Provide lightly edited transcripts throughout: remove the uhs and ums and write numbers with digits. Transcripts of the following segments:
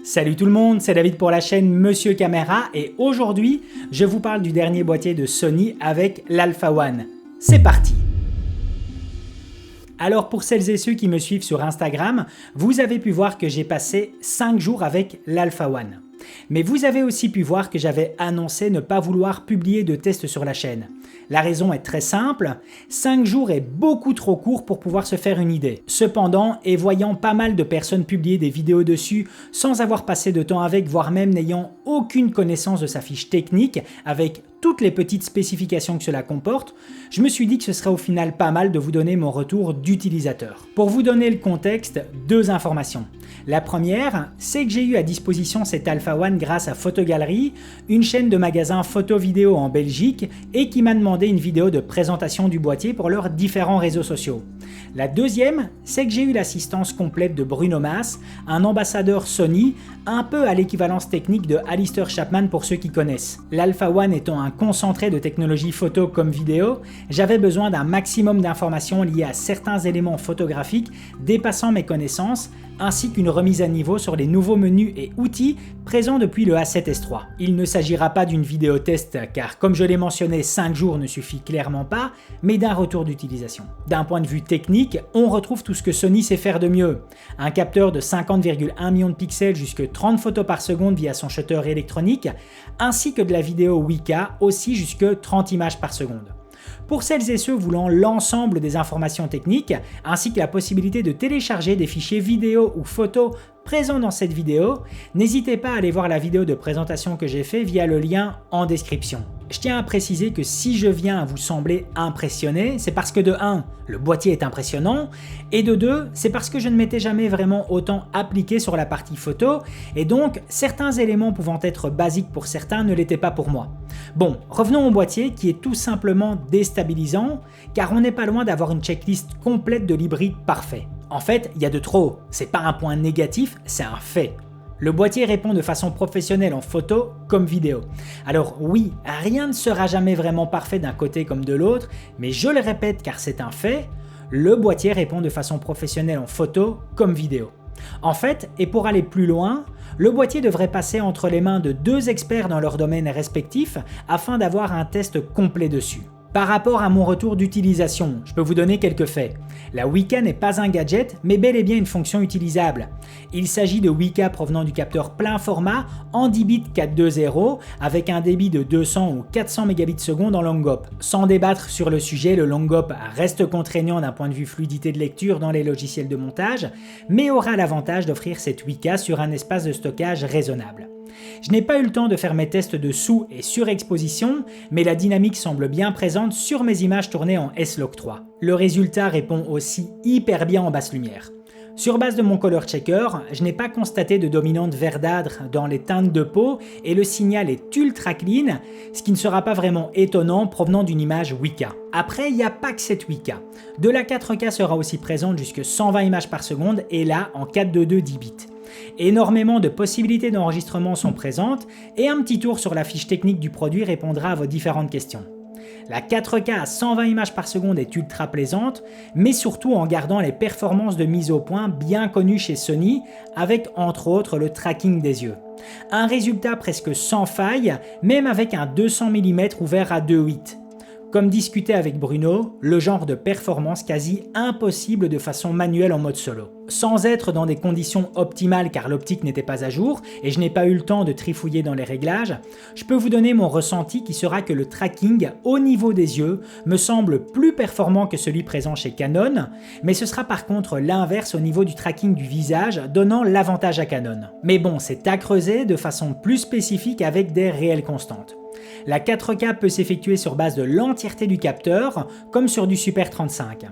Salut tout le monde, c'est David pour la chaîne Monsieur Caméra et aujourd'hui, je vous parle du dernier boîtier de Sony avec l'Alpha One. C'est parti! Alors pour celles et ceux qui me suivent sur Instagram, vous avez pu voir que j'ai passé 5 jours avec l'Alpha One. Mais vous avez aussi pu voir que j'avais annoncé ne pas vouloir publier de tests sur la chaîne. La raison est très simple, 5 jours est beaucoup trop court pour pouvoir se faire une idée. Cependant, et voyant pas mal de personnes publier des vidéos dessus sans avoir passé de temps avec, voire même n'ayant aucune connaissance de sa fiche technique, avec toutes les petites spécifications que cela comporte, je me suis dit que ce serait au final pas mal de vous donner mon retour d'utilisateur. Pour vous donner le contexte, 2 informations. La première, c'est que j'ai eu à disposition cet Alpha One grâce à Photogalerie, une chaîne de magasins photo-vidéo en Belgique et qui m'a demandé une vidéo de présentation du boîtier pour leurs différents réseaux sociaux. La deuxième, c'est que j'ai eu l'assistance complète de Bruno Mas, un ambassadeur Sony, un peu à l'équivalence technique de Alistair Chapman pour ceux qui connaissent. L'Alpha One étant un concentré de technologie photo comme vidéo, j'avais besoin d'un maximum d'informations liées à certains éléments photographiques dépassant mes connaissances, ainsi qu'une remise à niveau sur les nouveaux menus et outils présents depuis le A7S III. Il ne s'agira pas d'une vidéo test car comme je l'ai mentionné, 5 jours ne suffit clairement pas, mais d'un retour d'utilisation. D'un point de vue technique, on retrouve tout ce que Sony sait faire de mieux. Un capteur de 50,1 millions de pixels jusqu'à 30 photos par seconde via son shutter électronique, ainsi que de la vidéo 8K aussi jusqu'à 30 images par seconde. Pour celles et ceux voulant l'ensemble des informations techniques, ainsi que la possibilité de télécharger des fichiers vidéo ou photos présents dans cette vidéo, n'hésitez pas à aller voir la vidéo de présentation que j'ai fait via le lien en description. Je tiens à préciser que si je viens à vous sembler impressionné, c'est parce que de 1, le boîtier est impressionnant, et de 2, c'est parce que je ne m'étais jamais vraiment autant appliqué sur la partie photo, et donc certains éléments pouvant être basiques pour certains ne l'étaient pas pour moi. Bon, revenons au boîtier qui est tout simplement déstabilisant, car on n'est pas loin d'avoir une checklist complète de l'hybride parfait. En fait, il y a de trop, c'est pas un point négatif, c'est un fait. Le boîtier répond de façon professionnelle en photo comme vidéo. Alors oui, rien ne sera jamais vraiment parfait d'un côté comme de l'autre, mais je le répète car c'est un fait, le boîtier répond de façon professionnelle en photo comme vidéo. En fait, et pour aller plus loin, le boîtier devrait passer entre les mains de 2 experts dans leur domaine respectif afin d'avoir un test complet dessus. Par rapport à mon retour d'utilisation, je peux vous donner quelques faits. La 8K n'est pas un gadget, mais bel et bien une fonction utilisable. Il s'agit de 8K provenant du capteur plein format en 10 bits 420 avec un débit de 200 ou 400 Mbps en long hop. Sans débattre sur le sujet, le long hop reste contraignant d'un point de vue fluidité de lecture dans les logiciels de montage, mais aura l'avantage d'offrir cette 8K sur un espace de stockage raisonnable. Je n'ai pas eu le temps de faire mes tests de sous- et surexposition, mais la dynamique semble bien présente sur mes images tournées en S-Log 3. Le résultat répond aussi hyper bien en basse lumière. Sur base de mon color checker, je n'ai pas constaté de dominante verdâtre dans les teintes de peau et le signal est ultra clean, ce qui ne sera pas vraiment étonnant provenant d'une image 8K. Après, il n'y a pas que cette 8K. De la 4K sera aussi présente jusqu'à 120 images par seconde et là en 422 10 bits. Énormément de possibilités d'enregistrement sont présentes et un petit tour sur la fiche technique du produit répondra à vos différentes questions. La 4K à 120 images par seconde est ultra plaisante, mais surtout en gardant les performances de mise au point bien connues chez Sony, avec entre autres le tracking des yeux. Un résultat presque sans faille, même avec un 200 mm ouvert à 2.8. Comme discuté avec Bruno, le genre de performance quasi impossible de façon manuelle en mode solo. Sans être dans des conditions optimales car l'optique n'était pas à jour et je n'ai pas eu le temps de trifouiller dans les réglages, je peux vous donner mon ressenti qui sera que le tracking au niveau des yeux me semble plus performant que celui présent chez Canon, mais ce sera par contre l'inverse au niveau du tracking du visage, donnant l'avantage à Canon. Mais bon, c'est à creuser de façon plus spécifique avec des réelles constantes. La 4K peut s'effectuer sur base de l'entièreté du capteur, comme sur du Super 35.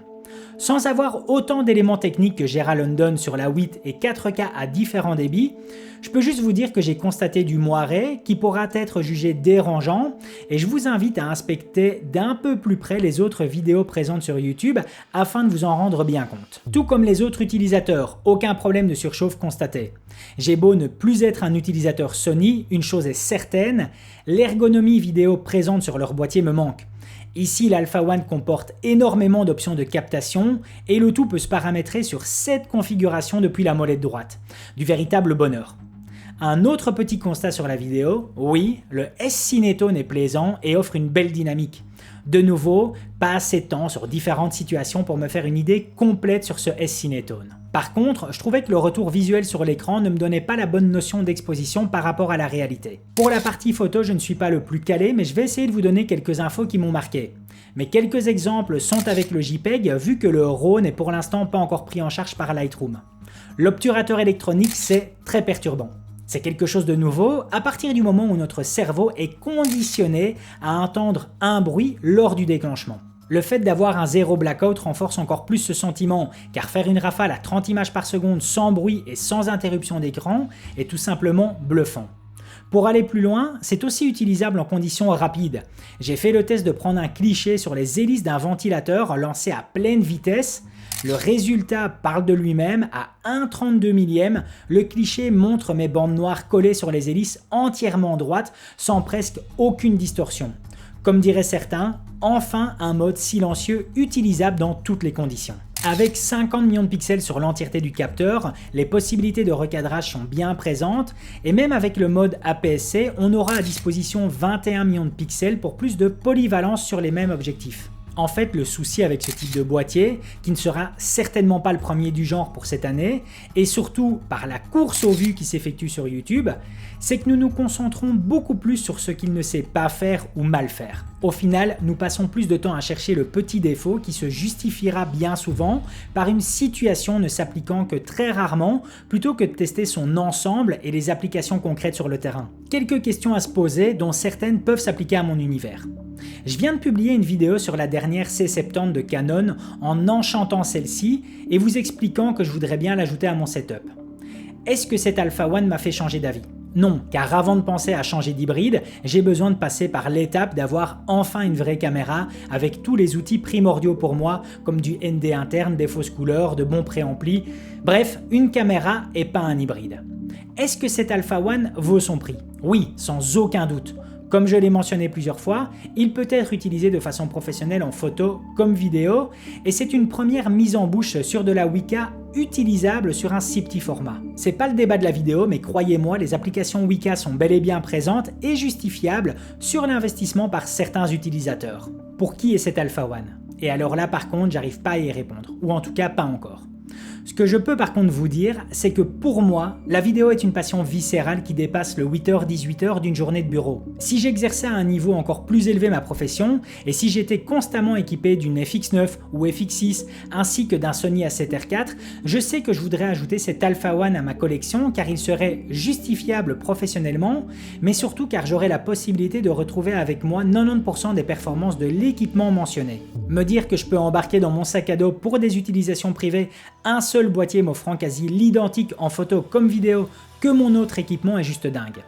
Sans avoir autant d'éléments techniques que Gerald London sur la 8 et 4K à différents débits, je peux juste vous dire que j'ai constaté du moiré qui pourra être jugé dérangeant et je vous invite à inspecter d'un peu plus près les autres vidéos présentes sur YouTube afin de vous en rendre bien compte. Tout comme les autres utilisateurs, aucun problème de surchauffe constaté. J'ai beau ne plus être un utilisateur Sony, une chose est certaine, l'ergonomie vidéo présente sur leur boîtier me manque. Ici, l'Alpha One comporte énormément d'options de captation et le tout peut se paramétrer sur 7 configurations depuis la molette droite. Du véritable bonheur. Un autre petit constat sur la vidéo, oui, le S-Cinétone est plaisant et offre une belle dynamique. De nouveau, pas assez de temps sur différentes situations pour me faire une idée complète sur ce S-Cinétone. Par contre, je trouvais que le retour visuel sur l'écran ne me donnait pas la bonne notion d'exposition par rapport à la réalité. Pour la partie photo, je ne suis pas le plus calé, mais je vais essayer de vous donner quelques infos qui m'ont marqué. Mais quelques exemples sont avec le JPEG, vu que le RAW n'est pour l'instant pas encore pris en charge par Lightroom. L'obturateur électronique, c'est très perturbant. C'est quelque chose de nouveau à partir du moment où notre cerveau est conditionné à entendre un bruit lors du déclenchement. Le fait d'avoir un zéro blackout renforce encore plus ce sentiment, car faire une rafale à 30 images par seconde sans bruit et sans interruption d'écran est tout simplement bluffant. Pour aller plus loin, c'est aussi utilisable en conditions rapides. J'ai fait le test de prendre un cliché sur les hélices d'un ventilateur lancé à pleine vitesse. Le résultat parle de lui-même, à 1/32 millième, le cliché montre mes bandes noires collées sur les hélices entièrement droites, sans presque aucune distorsion. Comme diraient certains, enfin un mode silencieux utilisable dans toutes les conditions. Avec 50 millions de pixels sur l'entièreté du capteur, les possibilités de recadrage sont bien présentes, et même avec le mode APS-C, on aura à disposition 21 millions de pixels pour plus de polyvalence sur les mêmes objectifs. En fait, le souci avec ce type de boîtier, qui ne sera certainement pas le premier du genre pour cette année, et surtout par la course aux vues qui s'effectue sur YouTube, c'est que nous nous concentrons beaucoup plus sur ce qu'il ne sait pas faire ou mal faire. Au final, nous passons plus de temps à chercher le petit défaut qui se justifiera bien souvent par une situation ne s'appliquant que très rarement, plutôt que de tester son ensemble et les applications concrètes sur le terrain. Quelques questions à se poser, dont certaines peuvent s'appliquer à mon univers. Je viens de publier une vidéo sur la dernière C70 de Canon en enchantant celle-ci et vous expliquant que je voudrais bien l'ajouter à mon setup. Est-ce que cet Alpha One m'a fait changer d'avis? Non, car avant de penser à changer d'hybride, j'ai besoin de passer par l'étape d'avoir enfin une vraie caméra avec tous les outils primordiaux pour moi, comme du ND interne, des fausses couleurs, de bons préamplis, bref, une caméra et pas un hybride. Est-ce que cet Alpha One vaut son prix? Oui, sans aucun doute. Comme je l'ai mentionné plusieurs fois, il peut être utilisé de façon professionnelle en photo comme vidéo, et c'est une première mise en bouche sur de la Weka utilisable sur un si petit format. C'est pas le débat de la vidéo, mais croyez-moi, les applications Weka sont bel et bien présentes et justifiables sur l'investissement par certains utilisateurs. Pour qui est cet Alpha One? Et alors là par contre, j'arrive pas à y répondre, ou en tout cas pas encore. Ce que je peux par contre vous dire, c'est que pour moi, la vidéo est une passion viscérale qui dépasse le 8h-18h d'une journée de bureau. Si j'exerçais à un niveau encore plus élevé ma profession, et si j'étais constamment équipé d'une FX9 ou FX6 ainsi que d'un Sony A7R IV, je sais que je voudrais ajouter cet Alpha One à ma collection car il serait justifiable professionnellement, mais surtout car j'aurais la possibilité de retrouver avec moi 90% des performances de l'équipement mentionné. Me dire que je peux embarquer dans mon sac à dos pour des utilisations privées un seul boîtier m'offrant quasi l'identique en photo comme vidéo que mon autre équipement est juste dingue.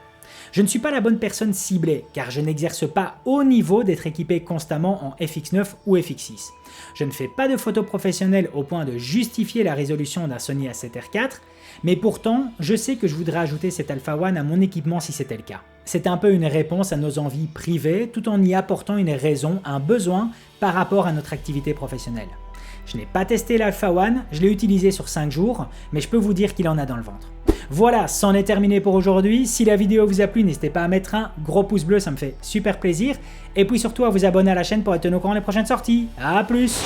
Je ne suis pas la bonne personne ciblée car je n'exerce pas au niveau d'être équipé constamment en FX9 ou FX6. Je ne fais pas de photos professionnelles au point de justifier la résolution d'un Sony A7R IV, mais pourtant je sais que je voudrais ajouter cet Alpha One à mon équipement si c'était le cas. C'est un peu une réponse à nos envies privées tout en y apportant une raison, un besoin par rapport à notre activité professionnelle. Je n'ai pas testé l'Alpha One, je l'ai utilisé sur 5 jours, mais je peux vous dire qu'il en a dans le ventre. Voilà, c'en est terminé pour aujourd'hui. Si la vidéo vous a plu, n'hésitez pas à mettre un gros pouce bleu, ça me fait super plaisir. Et puis surtout à vous abonner à la chaîne pour être tenu au courant des prochaines sorties. A plus!